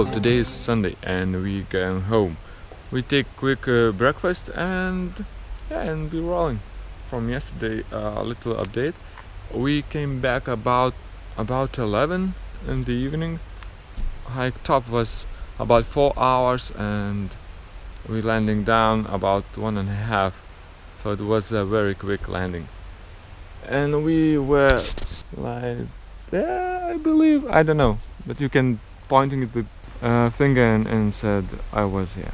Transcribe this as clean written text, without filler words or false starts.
So today is Sunday and we going home. We take quick breakfast and be rolling. From yesterday, a little update. We came back about 11 in the evening. Hike top was about 4 hours and we landing down about 1.5. So it was a very quick landing. And we were like there, I believe. I don't know, but you can pointing at the finger and said I was here.